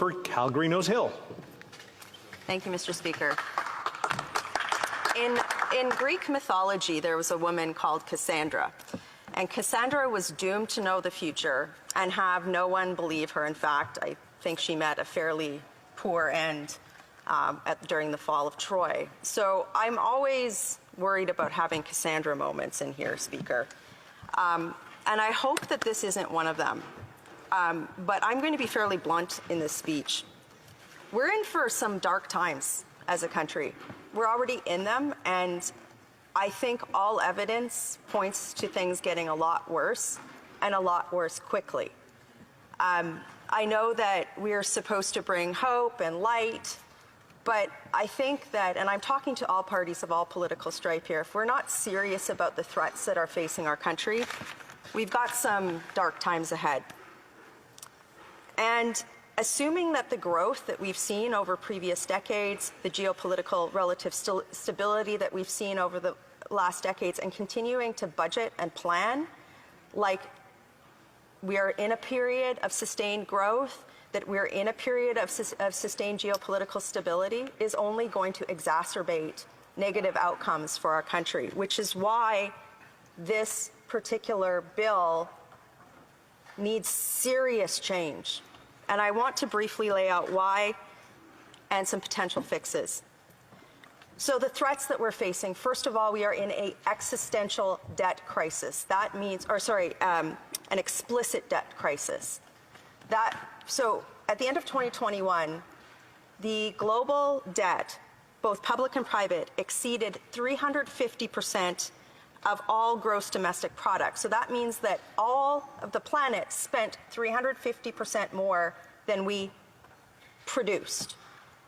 for Calgary Nose Hill. Thank you, Mr. Speaker. In Greek mythology, there was a woman called Cassandra. And Cassandra was doomed to know the future and have no one believe her. In fact, I think she met a fairly poor end during the fall of Troy. So I'm always worried about having Cassandra moments in here, Speaker. And I hope that this isn't one of them. But I'm going to be fairly blunt in this speech. We're in for some dark times as a country. We're already in them, and I think all evidence points to things getting a lot worse, and a lot worse quickly. I know that we're supposed to bring hope and light, but I think that, and I'm talking to all parties of all political stripe here, if we're not serious about the threats that are facing our country, we've got some dark times ahead. And assuming that the growth that we've seen over previous decades, the geopolitical relative stability that we've seen over the last decades, and continuing to budget and plan like we are in a period of sustained growth, that we're in a period of sustained geopolitical stability, is only going to exacerbate negative outcomes for our country, which is why this particular bill needs serious change. And I want to briefly lay out why and some potential fixes. So the threats that we're facing, first of all, we are in an existential debt crisis. That means, an explicit debt crisis. So at the end of 2021, the global debt, both public and private, exceeded 350% of all gross domestic product. So that means that all of the planet spent 350% more than we produced.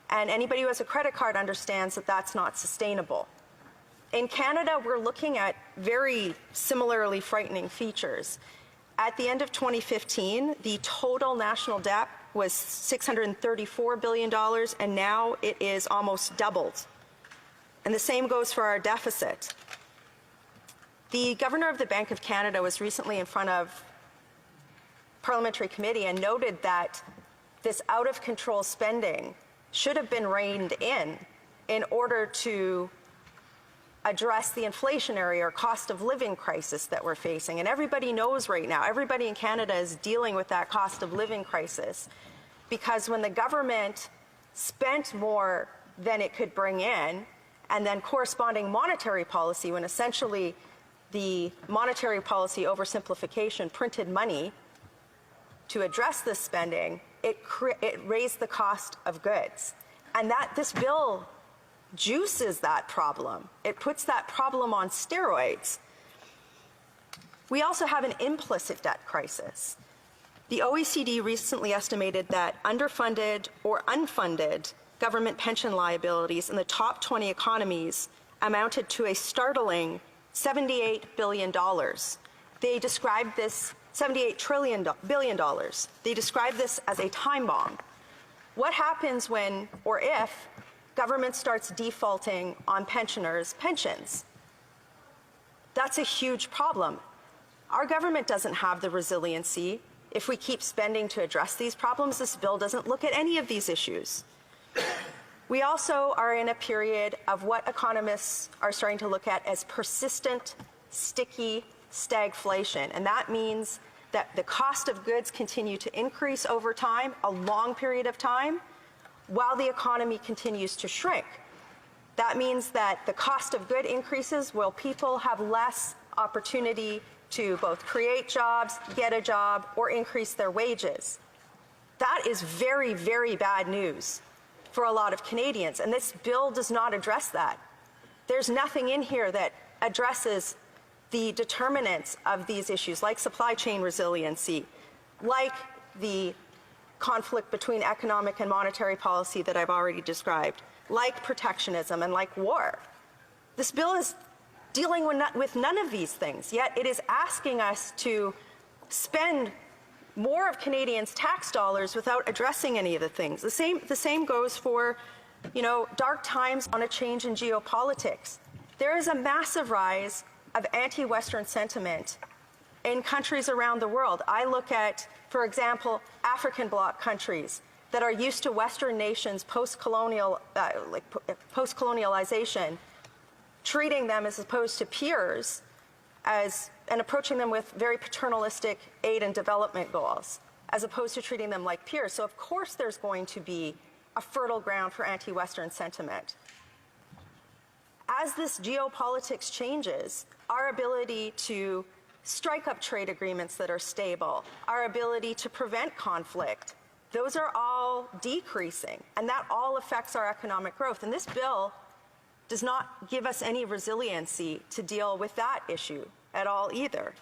And anybody who has a credit card understands that that's not sustainable. In Canada, we're looking at very similarly frightening features. At the end of 2015, the total national debt was $634 billion, and now it is almost doubled. And the same goes for our deficit. The Governor of the Bank of Canada was recently in front of parliamentary committee and noted that this out-of-control spending should have been reined in order to address the inflationary or cost of living crisis that we're facing. And everybody knows right now, everybody in Canada is dealing with that cost of living crisis, because when the government spent more than it could bring in, and then corresponding monetary policy, when essentially the monetary policy oversimplification printed money to address this spending, it raised the cost of goods. And this bill juices that problem. It puts that problem on steroids. We also have an implicit debt crisis. The OECD recently estimated that underfunded or unfunded government pension liabilities in the top 20 economies amounted to a startling $78 billion. They described this $78 billion. They describe this as a time bomb. What happens when, or if, government starts defaulting on pensioners' pensions? That's a huge problem. Our government doesn't have the resiliency. If we keep spending to address these problems, this bill doesn't look at any of these issues. We also are in a period of what economists are starting to look at as persistent, sticky stagflation. And that means that the cost of goods continue to increase over time, a long period of time, while the economy continues to shrink. That means that the cost of good increases while people have less opportunity to both create jobs, get a job, or increase their wages. That is very, very bad news for a lot of Canadians, and this bill does not address that. There's nothing in here that addresses the determinants of these issues, like supply chain resiliency, like the conflict between economic and monetary policy that I've already described, like protectionism and like war. This bill is dealing with none of these things, yet it is asking us to spend more of Canadians' tax dollars without addressing any of the things. The same goes for, dark times on a change in geopolitics. There is a massive rise of anti-Western sentiment in countries around the world. I look at, for example, African bloc countries that are used to Western nations post-colonialization, treating them as opposed to peers and approaching them with very paternalistic aid and development goals, as opposed to treating them like peers. So of course there's going to be a fertile ground for anti-Western sentiment. As this geopolitics changes, our ability to strike up trade agreements that are stable, our ability to prevent conflict, those are all decreasing, and that all affects our economic growth. And this bill does not give us any resiliency to deal with that issue at all either.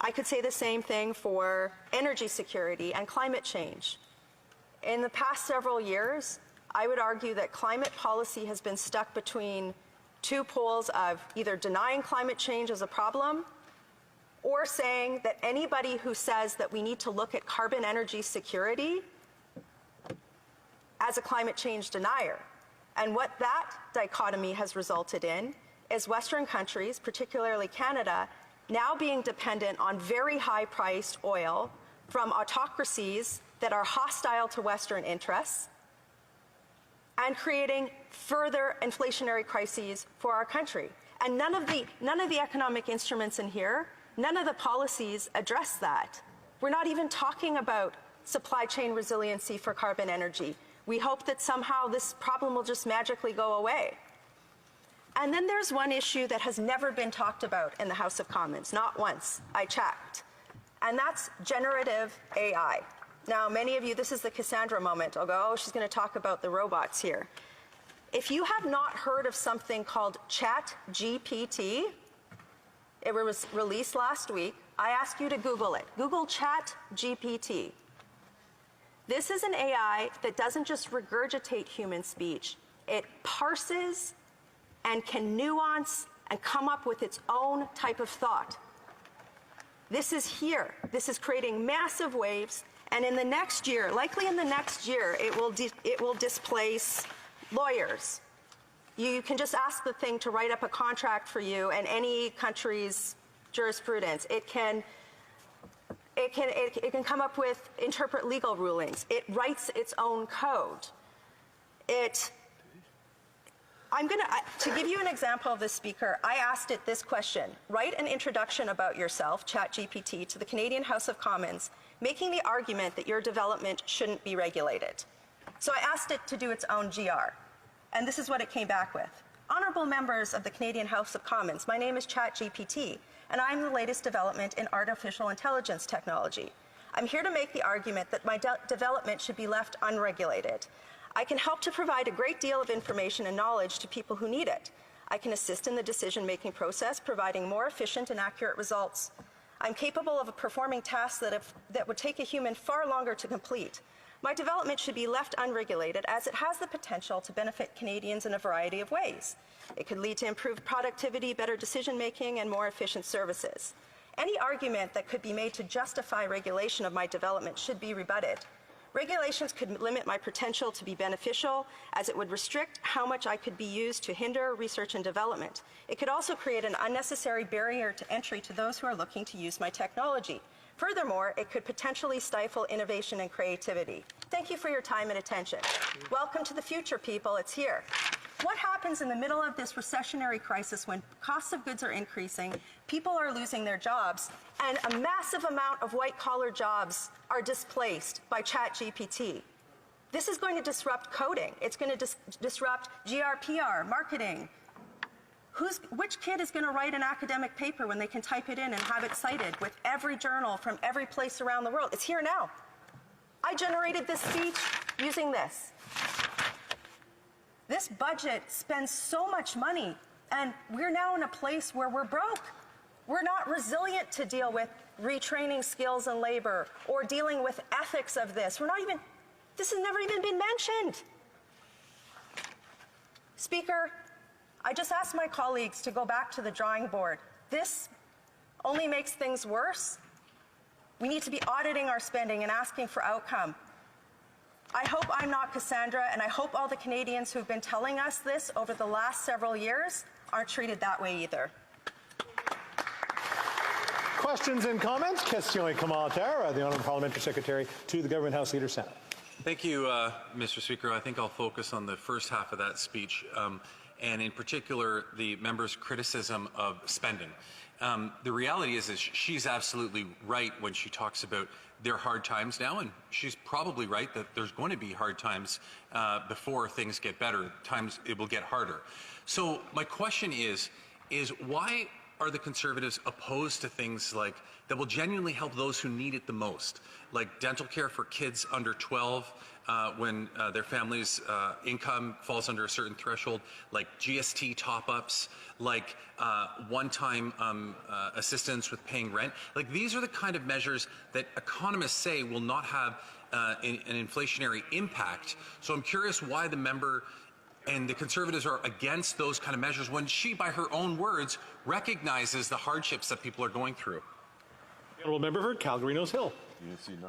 I could say the same thing for energy security and climate change. In the past several years, I would argue that climate policy has been stuck between two poles of either denying climate change as a problem or saying that anybody who says that we need to look at carbon energy security as a climate change denier. And what that dichotomy has resulted in is Western countries, particularly Canada, now being dependent on very high-priced oil from autocracies that are hostile to Western interests and creating further inflationary crises for our country. And none of the economic instruments in here, none of the policies address that. We're not even talking about supply chain resiliency for carbon energy. We hope that somehow this problem will just magically go away. And then there's one issue that has never been talked about in the House of Commons, not once. I checked. And that's generative AI. Now, many of you, this is the Cassandra moment. I'll go, oh, she's going to talk about the robots here. If you have not heard of something called ChatGPT, it was released last week. I ask you to Google it. Google ChatGPT. This is an AI that doesn't just regurgitate human speech. It parses and can nuance and come up with its own type of thought. This is here. This is creating massive waves. And in the next year, likely in the next year, it will displace lawyers. You can just ask the thing to write up a contract for you and any country's jurisprudence. It can come up with, interpret legal rulings. It writes its own code. To give you an example of this speaker, I asked it this question. Write an introduction about yourself, ChatGPT, to the Canadian House of Commons, making the argument that your development shouldn't be regulated. So I asked it to do its own GR. And this is what it came back with. Honourable members of the Canadian House of Commons, my name is ChatGPT, and I'm the latest development in artificial intelligence technology. I'm here to make the argument that my development should be left unregulated. I can help to provide a great deal of information and knowledge to people who need it. I can assist in the decision-making process, providing more efficient and accurate results. I'm capable of performing tasks that would take a human far longer to complete. My development should be left unregulated as it has the potential to benefit Canadians in a variety of ways. It could lead to improved productivity, better decision-making, and more efficient services. Any argument that could be made to justify regulation of my development should be rebutted. Regulations could limit my potential to be beneficial, as it would restrict how much I could be used to hinder research and development. It could also create an unnecessary barrier to entry to those who are looking to use my technology. Furthermore, it could potentially stifle innovation and creativity. Thank you for your time and attention. Welcome to the future, people. It's here. What happens in the middle of this recessionary crisis when costs of goods are increasing, people are losing their jobs, and a massive amount of white-collar jobs are displaced by ChatGPT? This is going to disrupt coding. It's going to disrupt GRPR, marketing. Which kid is going to write an academic paper when they can type it in and have it cited with every journal from every place around the world? It's here now. I generated this speech using this. This budget spends so much money, and we're now in a place where we're broke. We're not resilient to deal with retraining skills and labor or dealing with ethics of this. This has never even been mentioned. Speaker, I just asked my colleagues to go back to the drawing board. This only makes things worse. We need to be auditing our spending and asking for outcome. I hope I'm not Cassandra, and I hope all the Canadians who've been telling us this over the last several years aren't treated that way either. Questions and comments? Questions et commentaires. The Honourable Parliamentary Secretary to the Government House Leader Senate. Thank you, Mr. Speaker. I think I'll focus on the first half of that speech, and in particular, the member's criticism of spending. The reality is she's absolutely right when she talks about there are hard times now, and she's probably right that there's going to be hard times before things get better. Times it will get harder. So my question is why are the Conservatives opposed to things like that will genuinely help those who need it the most, like dental care for kids under 12 when their family's income falls under a certain threshold, like GST top-ups, like one-time assistance with paying rent? Like, these are the kind of measures that economists say will not have an inflationary impact. So I'm curious why the member and the Conservatives are against those kind of measures when she, by her own words, recognizes the hardships that people are going through. Honourable member for Calgary Nose Hill.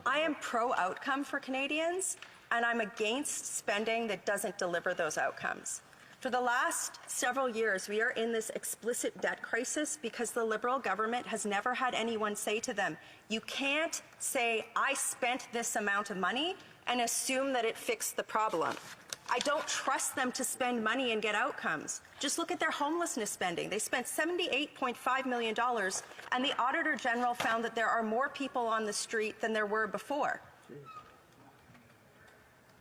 I am pro-outcome for Canadians, and I'm against spending that doesn't deliver those outcomes. For the last several years, we are in this explicit debt crisis because the Liberal government has never had anyone say to them, you can't say, I spent this amount of money and assume that it fixed the problem. I don't trust them to spend money and get outcomes. Just look at their homelessness spending. They spent $78.5 million, and the Auditor General found that there are more people on the street than there were before.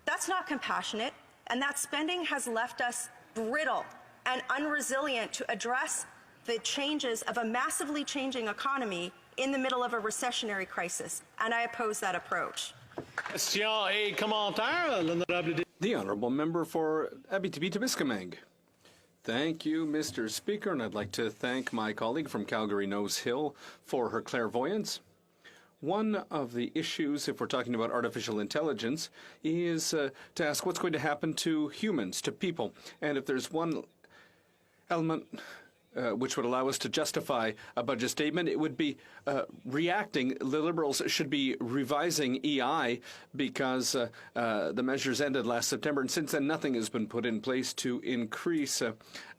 That's not compassionate, and that spending has left us brittle and unresilient to address the changes of a massively changing economy in the middle of a recessionary crisis, and I oppose that approach. Question et commentaire, l'honorable. The Honourable Member for Abitibi-Témiscamingue. Thank you, Mr. Speaker, and I'd like to thank my colleague from Calgary Nose Hill for her clairvoyance. One of the issues, if we're talking about artificial intelligence, is to ask what's going to happen to humans, to people. And if there's one element which would allow us to justify a budget statement, it would be reacting. The Liberals should be revising EI because the measures ended last September, and since then nothing has been put in place to increase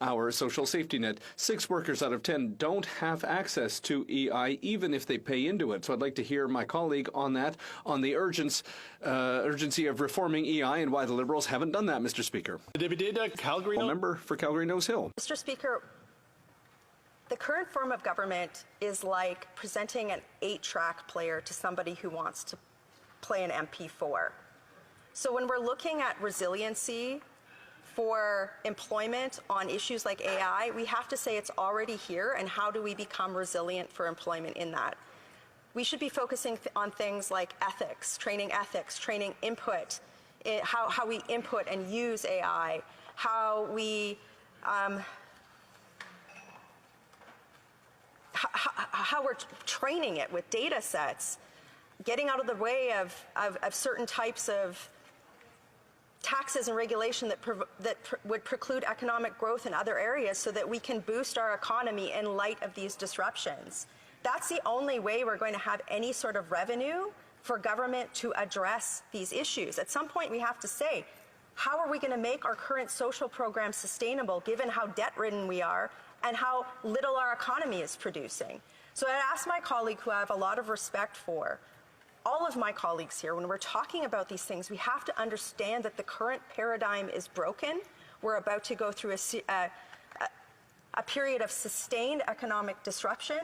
our social safety net. 6 workers out of 10 don't have access to EI, even if they pay into it. So I'd like to hear my colleague on that, on the urgency of reforming EI and why the Liberals haven't done that, Mr. Speaker. Calgary Member for Calgary Nose Hill. Mr. Speaker, the current form of government is like presenting an 8-track player to somebody who wants to play an MP4. So when we're looking at resiliency for employment on issues like AI, we have to say it's already here, and how do we become resilient for employment in that? We should be focusing on things like ethics, training input, how we input and use AI, how we how we're training it with data sets, getting out of the way of certain types of taxes and regulation that would preclude economic growth in other areas so that we can boost our economy in light of these disruptions. That's the only way we're going to have any sort of revenue for government to address these issues. At some point we have to say, how are we going to make our current social programs sustainable given how debt-ridden we are and how little our economy is producing? So I ask my colleague, who I have a lot of respect for, all of my colleagues here, when we're talking about these things, we have to understand that the current paradigm is broken. We're about to go through a period of sustained economic disruption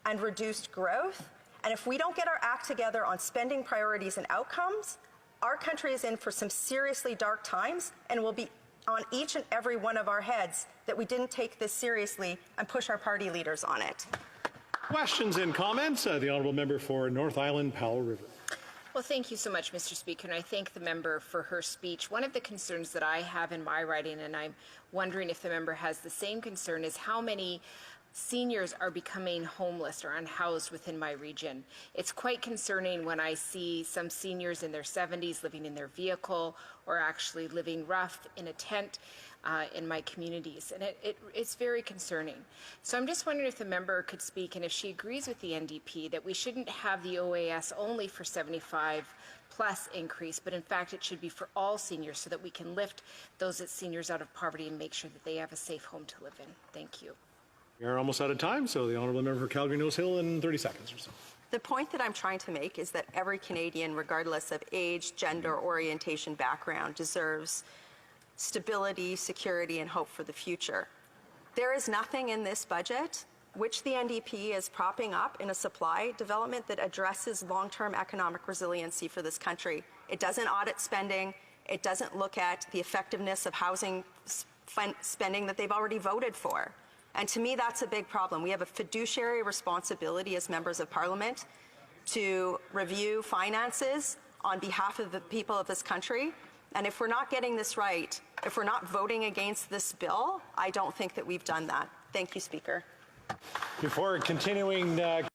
and reduced growth. And if we don't get our act together on spending priorities and outcomes, our country is in for some seriously dark times, and will be on each and every one of our heads that we didn't take this seriously and push our party leaders on it. Questions and comments? The Honourable Member for North Island, Powell River. Well, thank you so much, Mr. Speaker, and I thank the member for her speech. One of the concerns that I have in my writing, and I'm wondering if the member has the same concern, is how many seniors are becoming homeless or unhoused within my region. It's quite concerning when I see some seniors in their 70s living in their vehicle or actually living rough in a tent in my communities, and it's very concerning. So I'm just wondering if the member could speak, and if she agrees with the NDP that we shouldn't have the OAS only for 75 plus increase, but in fact it should be for all seniors so that we can lift those seniors out of poverty and make sure that they have a safe home to live in. Thank you. We're almost out of time, so the Honourable Member for Calgary Nose Hill in 30 seconds or so. The point that I'm trying to make is that every Canadian, regardless of age, gender, orientation, background, deserves stability, security, and hope for the future. There is nothing in this budget which the NDP is propping up in a supply development that addresses long-term economic resiliency for this country. It doesn't audit spending. It doesn't look at the effectiveness of housing spending that they've already voted for. And to me, that's a big problem. We have a fiduciary responsibility as members of Parliament to review finances on behalf of the people of this country. And if we're not getting this right, if we're not voting against this bill, I don't think that we've done that. Thank you, Speaker. Before continuing